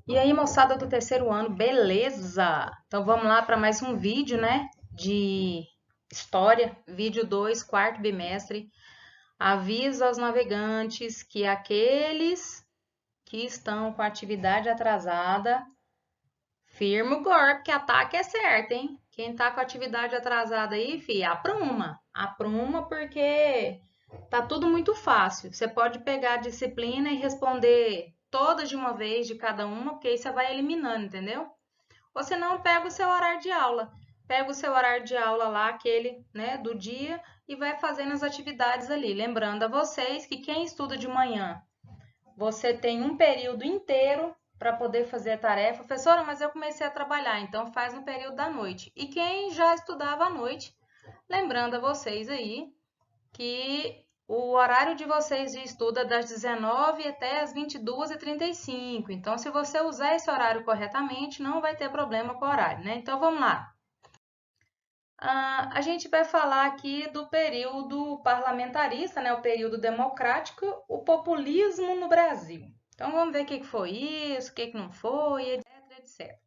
E aí, moçada do terceiro ano, beleza? Então vamos lá para mais um vídeo, né? De história, vídeo 2, quarto bimestre. Aviso aos navegantes que aqueles que estão com atividade atrasada, firma o golpe, que ataque é certo, hein? Quem tá com atividade atrasada aí, fi, apruma. Apruma porque tá tudo muito fácil. Você pode pegar a disciplina e responder todas de uma vez, de cada uma, porque aí você vai eliminando, entendeu? Ou se não, pega o seu horário de aula. Pega o seu horário de aula lá, aquele, né, do dia, e vai fazendo as atividades ali. Lembrando a vocês que quem estuda de manhã, você tem um período inteiro para poder fazer a tarefa. Professora, mas eu comecei a trabalhar, então faz no período da noite. E quem já estudava à noite, lembrando a vocês aí que o horário de vocês de estudo é das 19 até as 22h35. Então, se você usar esse horário corretamente, não vai ter problema com o horário, né? Então, vamos lá. A gente vai falar aqui do período parlamentarista, né? O período democrático, o populismo no Brasil. Então, vamos ver o que foi isso, o que não foi, etc, etc.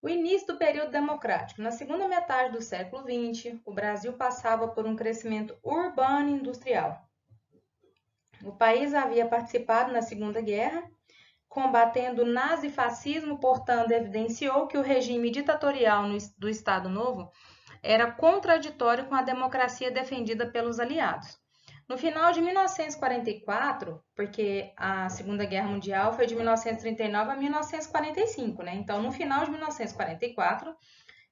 O início do período democrático. Na segunda metade do século XX, o Brasil passava por um crescimento urbano e industrial. O país havia participado na Segunda Guerra, combatendo o nazifascismo, portanto, evidenciou que o regime ditatorial do Estado Novo era contraditório com a democracia defendida pelos aliados. No final de 1944, porque a Segunda Guerra Mundial foi de 1939 a 1945, né? Então, no final de 1944,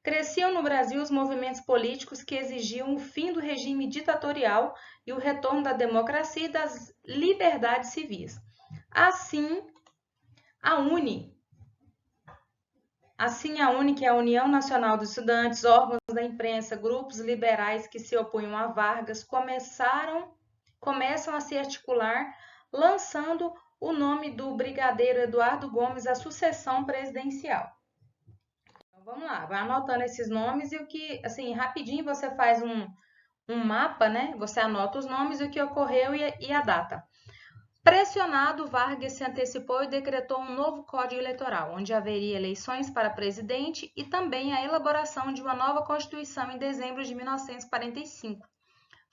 cresciam no Brasil os movimentos políticos que exigiam o fim do regime ditatorial e o retorno da democracia e das liberdades civis. Assim, a UNE, que é a União Nacional dos Estudantes, órgãos da imprensa, grupos liberais que se opunham a Vargas, começam a se articular, lançando o nome do brigadeiro Eduardo Gomes à sucessão presidencial. Então, vamos lá, vai anotando esses nomes e o que, assim, rapidinho você faz um mapa, né? Você anota os nomes, o que ocorreu e a data. Pressionado, Vargas se antecipou e decretou um novo Código Eleitoral, onde haveria eleições para presidente e também a elaboração de uma nova Constituição em dezembro de 1945.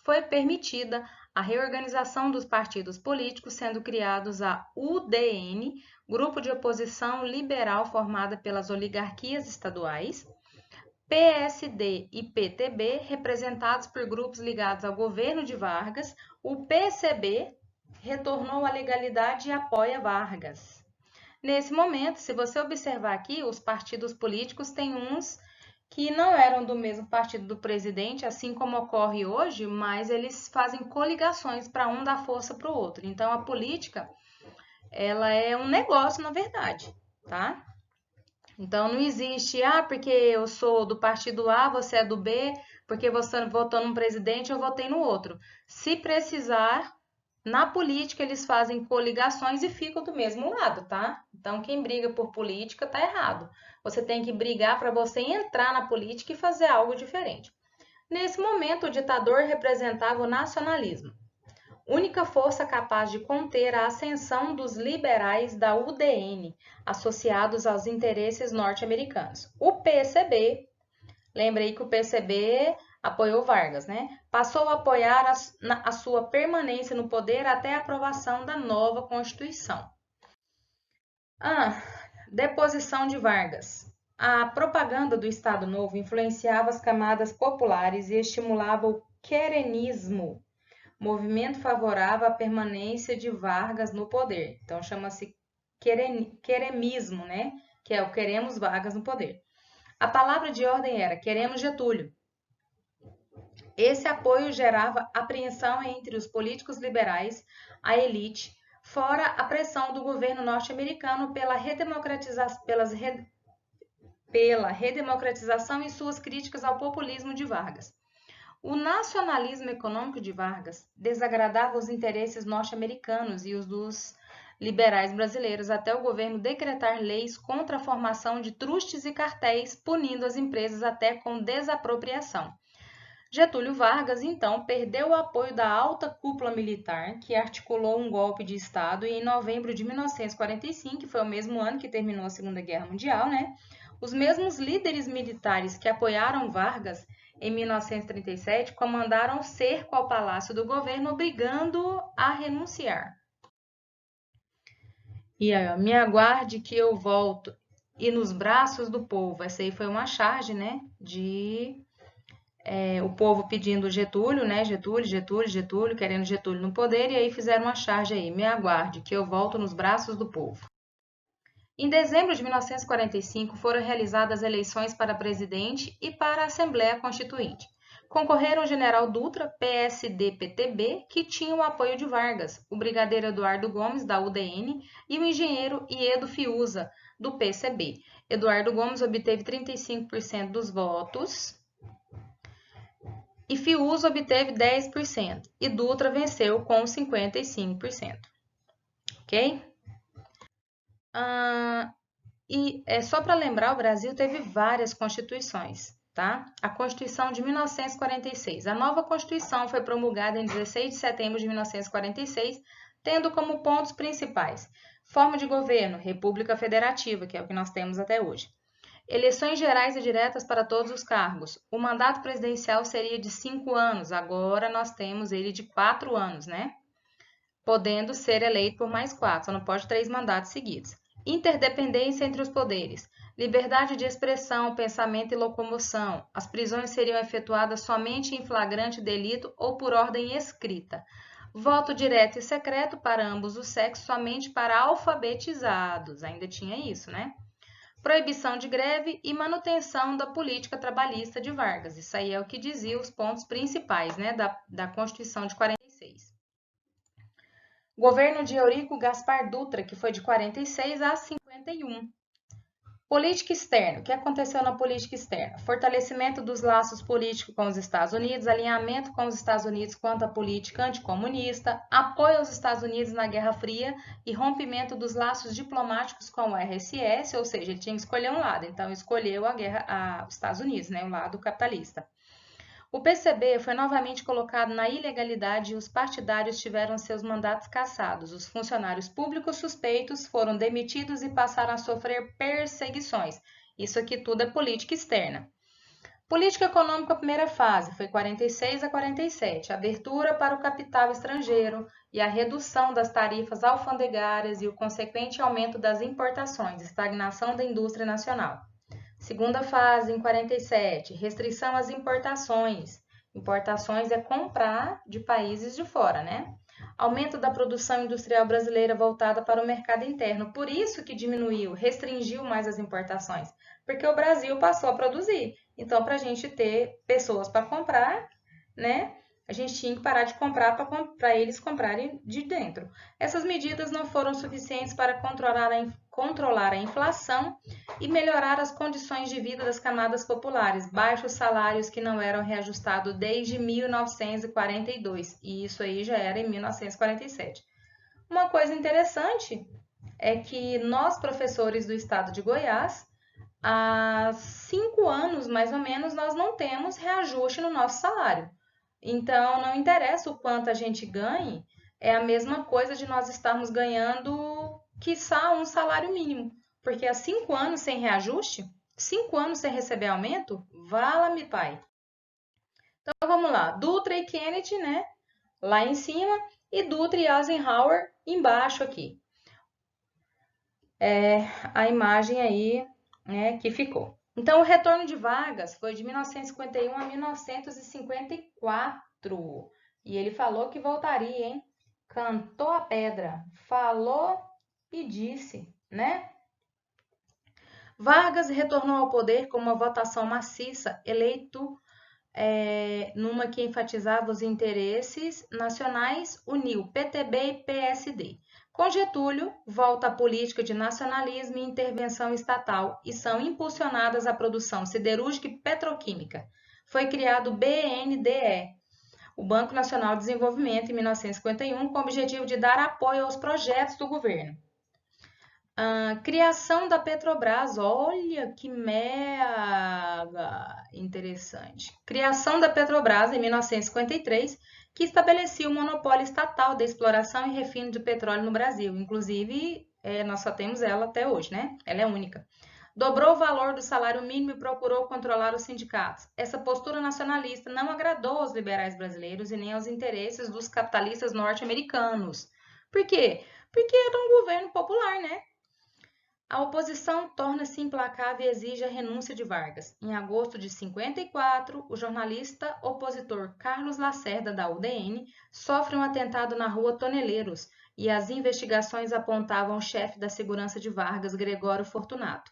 Foi permitida a reorganização dos partidos políticos, sendo criados a UDN, Grupo de Oposição Liberal formada pelas oligarquias estaduais, PSD e PTB, representados por grupos ligados ao governo de Vargas, o PCB retornou à legalidade e apoia Vargas. Nesse momento, se você observar aqui, os partidos políticos têm uns que não eram do mesmo partido do presidente, assim como ocorre hoje, mas eles fazem coligações para um dar força para o outro. Então, a política, ela é um negócio, na verdade, tá? Então, não existe, porque eu sou do partido A, você é do B, porque você votou num presidente, eu votei no outro. Se precisar, na política eles fazem coligações e ficam do mesmo lado, tá? Então, quem briga por política tá errado. Você tem que brigar para você entrar na política e fazer algo diferente. Nesse momento, o ditador representava o nacionalismo, única força capaz de conter a ascensão dos liberais da UDN, associados aos interesses norte-americanos. O PCB, lembrei que o PCB apoiou Vargas, né? Passou a apoiar a sua permanência no poder até a aprovação da nova Constituição. Deposição de Vargas. A propaganda do Estado Novo influenciava as camadas populares e estimulava o querenismo, movimento favorável à permanência de Vargas no poder. Então, chama-se queremismo, né? Que é o queremos Vargas no poder. A palavra de ordem era queremos Getúlio. Esse apoio gerava apreensão entre os políticos liberais, a elite, fora a pressão do governo norte-americano pela redemocratização e suas críticas ao populismo de Vargas. O nacionalismo econômico de Vargas desagradava os interesses norte-americanos e os dos liberais brasileiros, até o governo decretar leis contra a formação de trustes e cartéis, punindo as empresas até com desapropriação. Getúlio Vargas, então, perdeu o apoio da alta cúpula militar, que articulou um golpe de Estado, e em novembro de 1945, que foi o mesmo ano que terminou a Segunda Guerra Mundial, né? Os mesmos líderes militares que apoiaram Vargas em 1937 comandaram o cerco ao Palácio do Governo, obrigando-o a renunciar. E aí, ó, me aguarde que eu volto. E nos braços do povo. Essa aí foi uma charge, né? O povo pedindo Getúlio, né? Getúlio, querendo Getúlio no poder. E aí fizeram uma charge aí. Me aguarde que eu volto nos braços do povo. Em dezembro de 1945 foram realizadas eleições para presidente e para a Assembleia Constituinte. Concorreram o general Dutra, PSD-PTB, que tinha o apoio de Vargas, o brigadeiro Eduardo Gomes, da UDN, e o engenheiro Iedo Fiuza, do PCB. Eduardo Gomes obteve 35% dos votos e Fiuza obteve 10%, e Dutra venceu com 55%. Ok? E só para lembrar, o Brasil teve várias constituições, tá? A Constituição de 1946. A nova Constituição foi promulgada em 16 de setembro de 1946, tendo como pontos principais: forma de governo, República Federativa, que é o que nós temos até hoje. Eleições gerais e diretas para todos os cargos. O mandato presidencial seria de 5 anos, agora nós temos ele de 4 anos, né? Podendo ser eleito por mais 4, só não pode 3 mandatos seguidos. Interdependência entre os poderes. Liberdade de expressão, pensamento e locomoção. As prisões seriam efetuadas somente em flagrante delito ou por ordem escrita. Voto direto e secreto para ambos os sexos, somente para alfabetizados. Ainda tinha isso, né? Proibição de greve e manutenção da política trabalhista de Vargas. Isso aí é o que dizia os pontos principais, né, da Constituição de 46. Governo de Eurico Gaspar Dutra, que foi de 46 a 51. Política externa. O que aconteceu na política externa? Fortalecimento dos laços políticos com os Estados Unidos, alinhamento com os Estados Unidos quanto à política anticomunista, apoio aos Estados Unidos na Guerra Fria e rompimento dos laços diplomáticos com o RSS, ou seja, ele tinha que escolher um lado, então escolheu os Estados Unidos, né, o lado capitalista. O PCB foi novamente colocado na ilegalidade e os partidários tiveram seus mandatos cassados. Os funcionários públicos suspeitos foram demitidos e passaram a sofrer perseguições. Isso aqui tudo é política externa. Política econômica, primeira fase, foi 46 a 47. Abertura para o capital estrangeiro e a redução das tarifas alfandegárias e o consequente aumento das importações, estagnação da indústria nacional. Segunda fase, em 47, restrição às importações. Importações é comprar de países de fora, né? Aumento da produção industrial brasileira voltada para o mercado interno. Por isso que diminuiu, restringiu mais as importações. Porque o Brasil passou a produzir. Então, para a gente ter pessoas para comprar, né? A gente tinha que parar de comprar para eles comprarem de dentro. Essas medidas não foram suficientes para controlar a inflação e melhorar as condições de vida das camadas populares, baixos salários que não eram reajustados desde 1942, e isso aí já era em 1947. Uma coisa interessante é que nós, professores do estado de Goiás, há 5 anos, mais ou menos, nós não temos reajuste no nosso salário. Então, não interessa o quanto a gente ganhe, é a mesma coisa de nós estarmos ganhando, quiçá, um salário mínimo. Porque há 5 anos sem reajuste, 5 anos sem receber aumento, vala-me pai. Então, vamos lá. Dutra e Kennedy, né? Lá em cima, e Dutra e Eisenhower embaixo aqui. A imagem aí, né, que ficou. Então, o retorno de Vargas foi de 1951 a 1954. E ele falou que voltaria, hein? Cantou a pedra, falou e disse, né? Vargas retornou ao poder com uma votação maciça, eleito numa que enfatizava os interesses nacionais, uniu PTB e PSD. Com Getúlio, volta a política de nacionalismo e intervenção estatal e são impulsionadas a produção siderúrgica e petroquímica. Foi criado o BNDE, o Banco Nacional de Desenvolvimento, em 1951, com o objetivo de dar apoio aos projetos do governo. Criação da Petrobras, olha que mega interessante. Criação da Petrobras em 1953, que estabelecia o monopólio estatal da exploração e refino de petróleo no Brasil. Inclusive, nós só temos ela até hoje, né? Ela é única. Dobrou o valor do salário mínimo e procurou controlar os sindicatos. Essa postura nacionalista não agradou aos liberais brasileiros e nem aos interesses dos capitalistas norte-americanos. Por quê? Porque era um governo popular, né? A oposição torna-se implacável e exige a renúncia de Vargas. Em agosto de 54, o jornalista opositor Carlos Lacerda, da UDN, sofre um atentado na rua Toneleiros e as investigações apontavam o chefe da segurança de Vargas, Gregório Fortunato.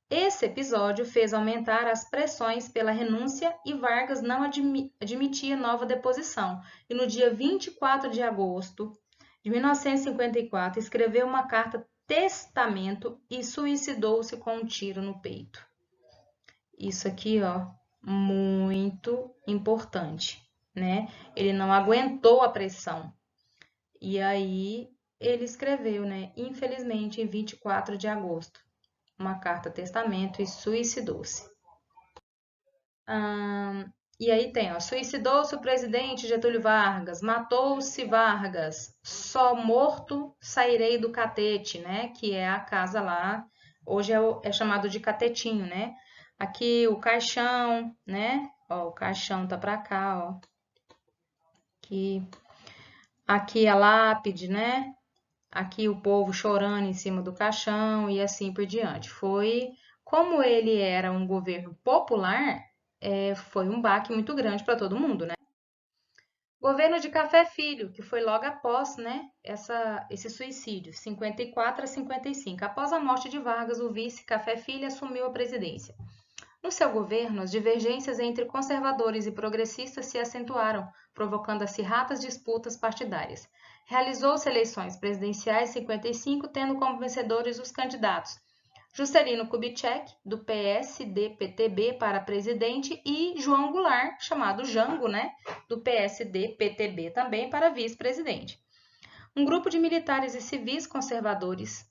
Esse episódio fez aumentar as pressões pela renúncia e Vargas não admitia nova deposição. E no dia 24 de agosto de 1954, escreveu uma carta testamento e suicidou-se com um tiro no peito. Isso aqui, ó, muito importante, né? Ele não aguentou a pressão. E aí ele escreveu, né? Infelizmente, em 24 de agosto, uma carta testamento e suicidou-se. E aí tem, ó, suicidou-se o presidente Getúlio Vargas, matou-se Vargas, só morto sairei do catete, né? Que é a casa lá, hoje é chamado de catetinho, né? Aqui o caixão, né? Ó, o caixão tá pra cá, ó. Aqui a lápide, né? Aqui o povo chorando em cima do caixão e assim por diante. Como ele era um governo popular, foi um baque muito grande para todo mundo, né? Governo de Café Filho, que foi logo após, né, esse suicídio, 54 a 55. Após a morte de Vargas, o vice Café Filho assumiu a presidência. No seu governo, as divergências entre conservadores e progressistas se acentuaram, provocando acirradas disputas partidárias. Realizou-se eleições presidenciais em 55, tendo como vencedores os candidatos Juscelino Kubitschek, do PSD-PTB, para presidente, e João Goulart, chamado Jango, né, do PSD-PTB também, para vice-presidente. Um grupo de militares e civis conservadores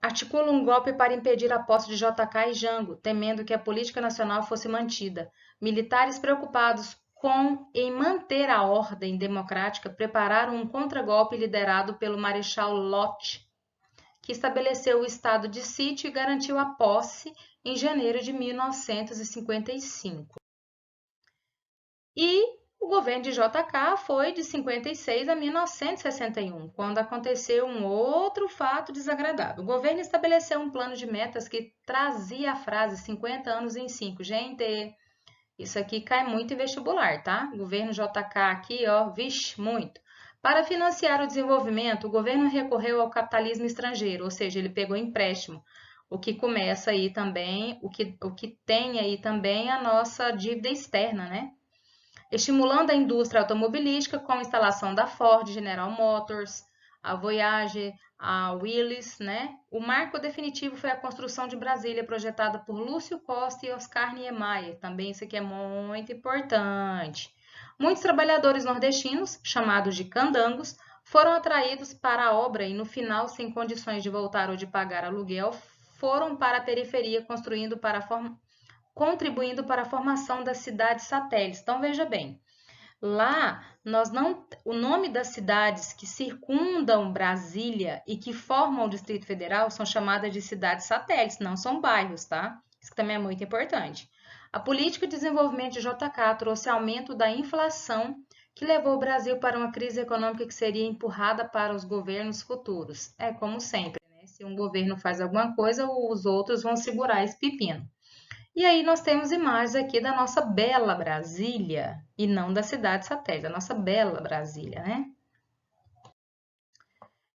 articula um golpe para impedir a posse de JK e Jango, temendo que a política nacional fosse mantida. Militares preocupados em manter a ordem democrática prepararam um contragolpe liderado pelo Marechal Lott, que estabeleceu o estado de sítio e garantiu a posse em janeiro de 1955. E o governo de JK foi de 56 a 1961, quando aconteceu um outro fato desagradável. O governo estabeleceu um plano de metas que trazia a frase 50 anos em 5. Gente, isso aqui cai muito em vestibular, tá? Governo JK aqui, ó, vixe, muito. Para financiar o desenvolvimento, o governo recorreu ao capitalismo estrangeiro, ou seja, ele pegou empréstimo, o que começa aí também, o que tem aí também a nossa dívida externa, né? Estimulando a indústria automobilística com a instalação da Ford, General Motors, a Voyage, a Willys, né? O marco definitivo foi a construção de Brasília, projetada por Lúcio Costa e Oscar Niemeyer. Também isso aqui é muito importante. Muitos trabalhadores nordestinos, chamados de candangos, foram atraídos para a obra e, no final, sem condições de voltar ou de pagar aluguel, foram para a periferia, contribuindo para a formação das cidades satélites. Então, veja bem, lá o nome das cidades que circundam Brasília e que formam o Distrito Federal são chamadas de cidades satélites, não são bairros, tá? Isso também é muito importante. A política de desenvolvimento de JK trouxe aumento da inflação, que levou o Brasil para uma crise econômica que seria empurrada para os governos futuros. É como sempre, né? Se um governo faz alguma coisa, os outros vão segurar esse pepino. E aí nós temos imagens aqui da nossa bela Brasília, e não da cidade satélite, da nossa bela Brasília, né?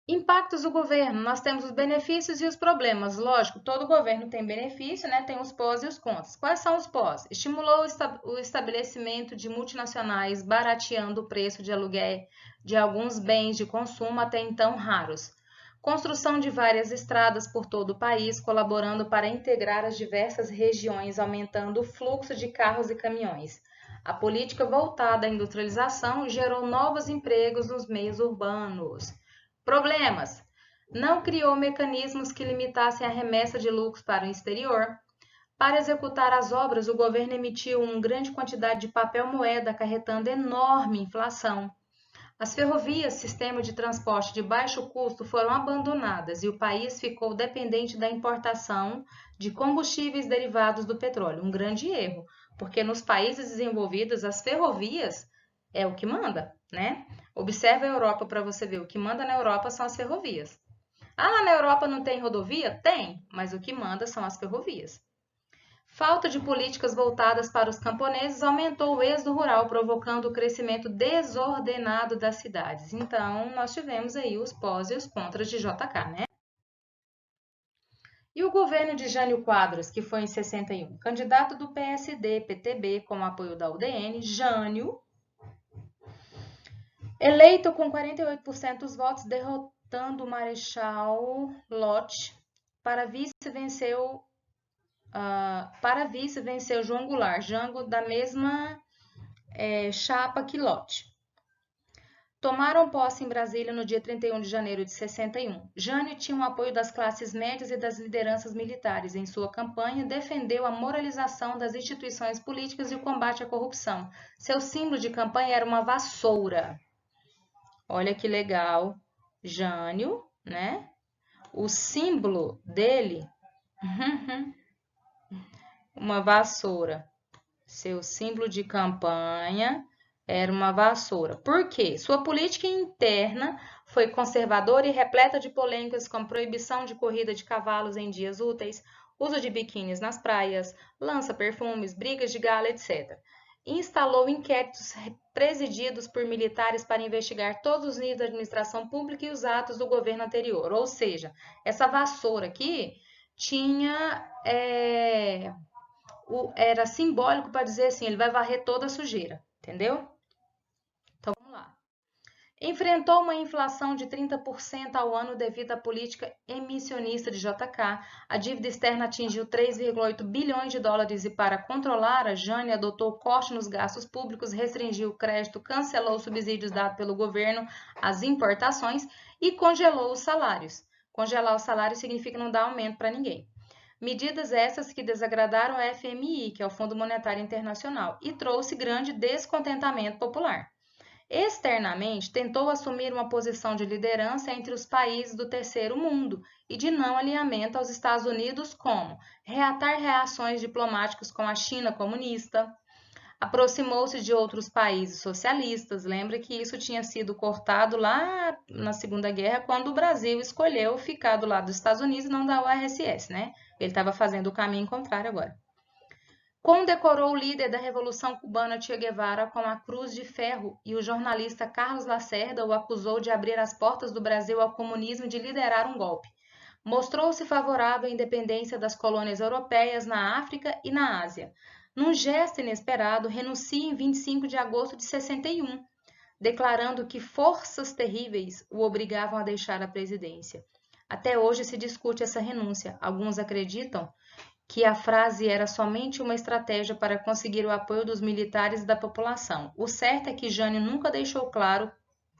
Impactos do governo, nós temos os benefícios e os problemas. Lógico, todo governo tem benefício, né? Tem os pós e os contras. Quais são os pós? Estimulou o estabelecimento de multinacionais, barateando o preço de aluguel de alguns bens de consumo até então raros. Construção de várias estradas por todo o país, colaborando para integrar as diversas regiões, aumentando o fluxo de carros e caminhões. A política voltada à industrialização gerou novos empregos nos meios urbanos. Problemas. Não criou mecanismos que limitassem a remessa de lucros para o exterior. Para executar as obras, o governo emitiu uma grande quantidade de papel moeda, acarretando enorme inflação. As ferrovias, sistema de transporte de baixo custo, foram abandonadas e o país ficou dependente da importação de combustíveis derivados do petróleo. Um grande erro, porque nos países desenvolvidos as ferrovias é o que manda, né? Observe a Europa para você ver, o que manda na Europa são as ferrovias. Ah, lá na Europa não tem rodovia? Tem, mas o que manda são as ferrovias. Falta de políticas voltadas para os camponeses aumentou o êxodo rural, provocando o crescimento desordenado das cidades. Então, nós tivemos aí os pós e os contras de JK, né? E o governo de Jânio Quadros, que foi em 61, candidato do PSD-PTB com apoio da UDN, Jânio, eleito com 48% dos votos, derrotando o Marechal Lott, para vice venceu João Goulart, Jango da mesma chapa que Lott. Tomaram posse em Brasília no dia 31 de janeiro de 61. Jânio tinha o apoio das classes médias e das lideranças militares. Em sua campanha, defendeu a moralização das instituições políticas e o combate à corrupção. Seu símbolo de campanha era uma vassoura. Olha que legal. Jânio, né? O símbolo dele, uma vassoura. Seu símbolo de campanha era uma vassoura. Por quê? Sua política interna foi conservadora e repleta de polêmicas como proibição de corrida de cavalos em dias úteis, uso de biquínis nas praias, lança-perfumes, brigas de gala, etc. Instalou inquéritos presididos por militares para investigar todos os níveis da administração pública e os atos do governo anterior. Ou seja, essa vassoura aqui tinha... era simbólico para dizer assim, ele vai varrer toda a sujeira, entendeu? Então vamos lá. Enfrentou uma inflação de 30% ao ano devido à política emissionista de JK. A dívida externa atingiu 3,8 bilhões de dólares e para controlar, a Jane adotou corte nos gastos públicos, restringiu o crédito, cancelou os subsídios dados pelo governo às importações e congelou os salários. Congelar o salário significa não dar aumento para ninguém. Medidas essas que desagradaram o FMI, que é o Fundo Monetário Internacional, e trouxe grande descontentamento popular. Externamente, tentou assumir uma posição de liderança entre os países do terceiro mundo e de não alinhamento aos Estados Unidos, como reatar reações diplomáticas com a China comunista, aproximou-se de outros países socialistas. Lembra que isso tinha sido cortado lá na Segunda Guerra, quando o Brasil escolheu ficar do lado dos Estados Unidos e não da URSS, né? Ele estava fazendo o caminho contrário agora. Condecorou o líder da Revolução Cubana, Che Guevara, com a Cruz de Ferro e o jornalista Carlos Lacerda o acusou de abrir as portas do Brasil ao comunismo e de liderar um golpe. Mostrou-se favorável à independência das colônias europeias na África e na Ásia. Num gesto inesperado, renuncia em 25 de agosto de 61, declarando que forças terríveis o obrigavam a deixar a presidência. Até hoje se discute essa renúncia. Alguns acreditam que a frase era somente uma estratégia para conseguir o apoio dos militares e da população. O certo é que Jânio nunca deixou claro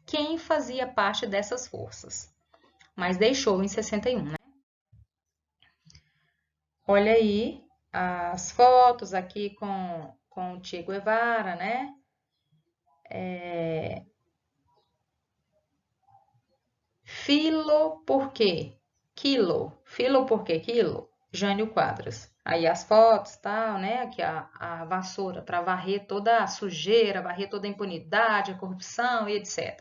quem fazia parte dessas forças, mas deixou em 61, né? Olha aí as fotos aqui com o Che Guevara, né? Filo por quê? Quilo. Filo por quê? Quilo. Jânio Quadros. Aí as fotos, tal, né? Aqui a vassoura para varrer toda a sujeira, varrer toda a impunidade, a corrupção e etc.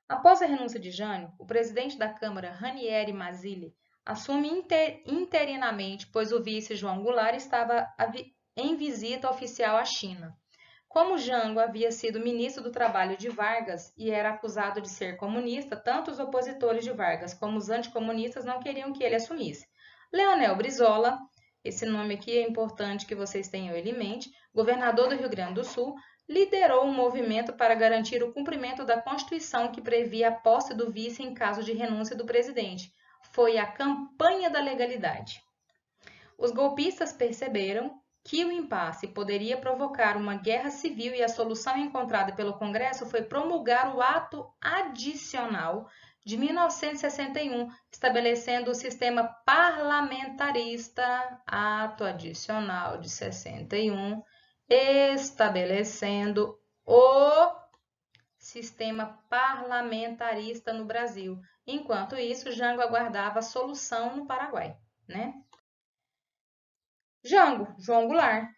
Após a renúncia de Jânio, o presidente da Câmara, Ranieri Mazzilli, assume interinamente, pois o vice João Goulart estava em visita oficial à China. Como Jango havia sido ministro do Trabalho de Vargas e era acusado de ser comunista, tanto os opositores de Vargas como os anticomunistas não queriam que ele assumisse. Leonel Brizola, esse nome aqui é importante que vocês tenham ele em mente, governador do Rio Grande do Sul, liderou um movimento para garantir o cumprimento da Constituição que previa a posse do vice em caso de renúncia do presidente. Foi a campanha da legalidade. Os golpistas perceberam que o impasse poderia provocar uma guerra civil e a solução encontrada pelo Congresso foi promulgar o ato adicional de 1961, estabelecendo o sistema parlamentarista, ato adicional de 61, estabelecendo o sistema parlamentarista no Brasil. Enquanto isso, Jango aguardava a solução no Paraguai, né? Jango, João Goulart,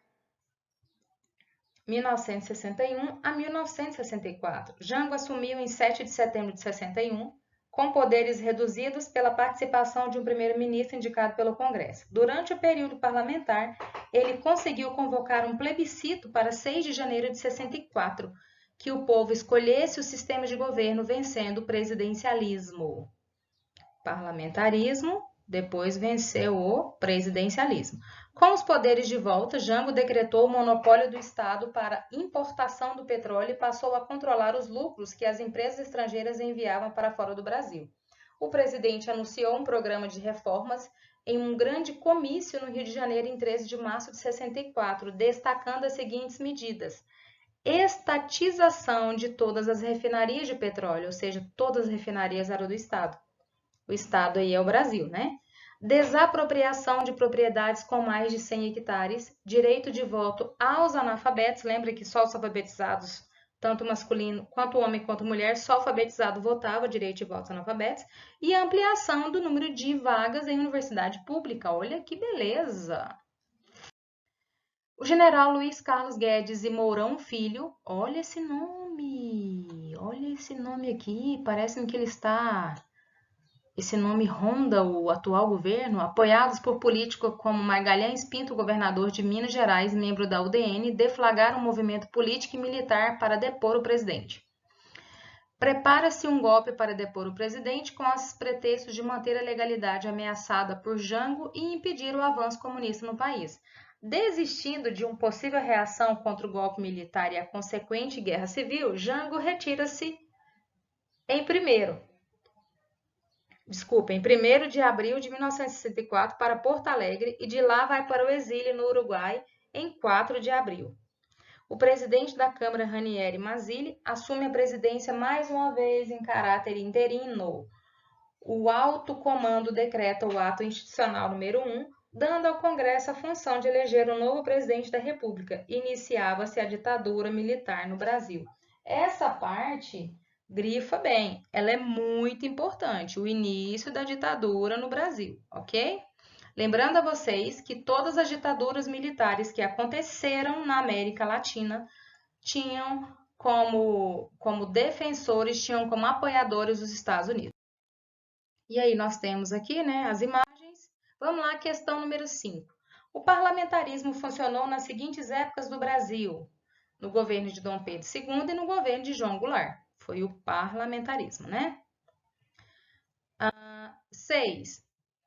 1961 a 1964. Jango assumiu em 7 de setembro de 61, com poderes reduzidos pela participação de um primeiro-ministro indicado pelo Congresso. Durante o período parlamentar, ele conseguiu convocar um plebiscito para 6 de janeiro de 64, que o povo escolhesse o sistema de governo, vencendo o presidencialismo. Parlamentarismo, depois venceu o presidencialismo. Com os poderes de volta, Jango decretou o monopólio do Estado para importação do petróleo e passou a controlar os lucros que as empresas estrangeiras enviavam para fora do Brasil. O presidente anunciou um programa de reformas em um grande comício no Rio de Janeiro em 13 de março de 64, destacando as seguintes medidas: estatização de todas as refinarias de petróleo, ou seja, todas as refinarias eram do Estado. O Estado aí é o Brasil, né? Desapropriação de propriedades com mais de 100 hectares, direito de voto aos analfabetos, lembra que só os alfabetizados, tanto masculino quanto homem quanto mulher, só alfabetizado votava, direito de voto aos analfabetos, e ampliação do número de vagas em universidade pública. Olha que beleza! O general Luiz Carlos Guedes e Mourão Filho, olha esse nome aqui, parece-me que esse nome ronda o atual governo, apoiados por políticos como Magalhães Pinto, governador de Minas Gerais, membro da UDN, deflagraram um movimento político e militar para depor o presidente. Prepara-se um golpe para depor o presidente com os pretextos de manter a legalidade ameaçada por Jango e impedir o avanço comunista no país. Desistindo de uma possível reação contra o golpe militar e a consequente guerra civil, Jango retira-se em 1º de abril de 1964 para Porto Alegre e de lá vai para o exílio no Uruguai em 4 de abril. O presidente da Câmara, Ranieri Mazzilli, assume a presidência mais uma vez em caráter interino. O alto comando decreta o ato institucional número 1, dando ao Congresso a função de eleger um novo presidente da República. Iniciava-se a ditadura militar no Brasil. Essa parte grifa bem, ela é muito importante, o início da ditadura no Brasil, ok? Lembrando a vocês que todas as ditaduras militares que aconteceram na América Latina tinham como defensores, tinham como apoiadores os Estados Unidos. E aí nós temos aqui, né, as imagens. Vamos lá, questão número 5. O parlamentarismo funcionou nas seguintes épocas do Brasil: no governo de Dom Pedro II e no governo de João Goulart. Foi o parlamentarismo, né? 6.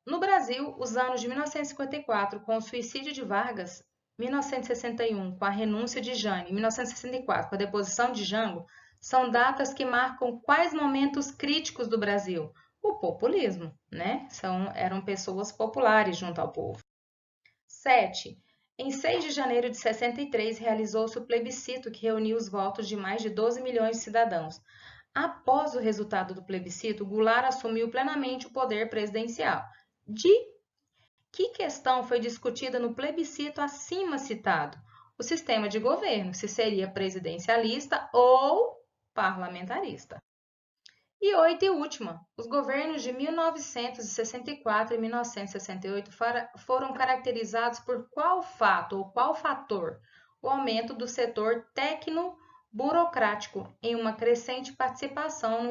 No Brasil, os anos de 1954, com o suicídio de Vargas, 1961, com a renúncia de Jânio, 1964, com a deposição de Jango, são datas que marcam quais momentos críticos do Brasil? O populismo, né? Eram pessoas populares junto ao povo. 7. Em 6 de janeiro de 63, realizou-se o plebiscito que reuniu os votos de mais de 12 milhões de cidadãos. Após o resultado do plebiscito, Goulart assumiu plenamente o poder presidencial. De que questão foi discutida no plebiscito acima citado? O sistema de governo, se seria presidencialista ou parlamentarista. E 8 e última, os governos de 1964 e 1968 foram caracterizados por qual fato ou qual fator? O aumento do setor tecno-burocrático em uma crescente participação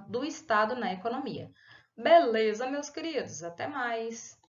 do Estado na economia. Beleza, meus queridos? Até mais!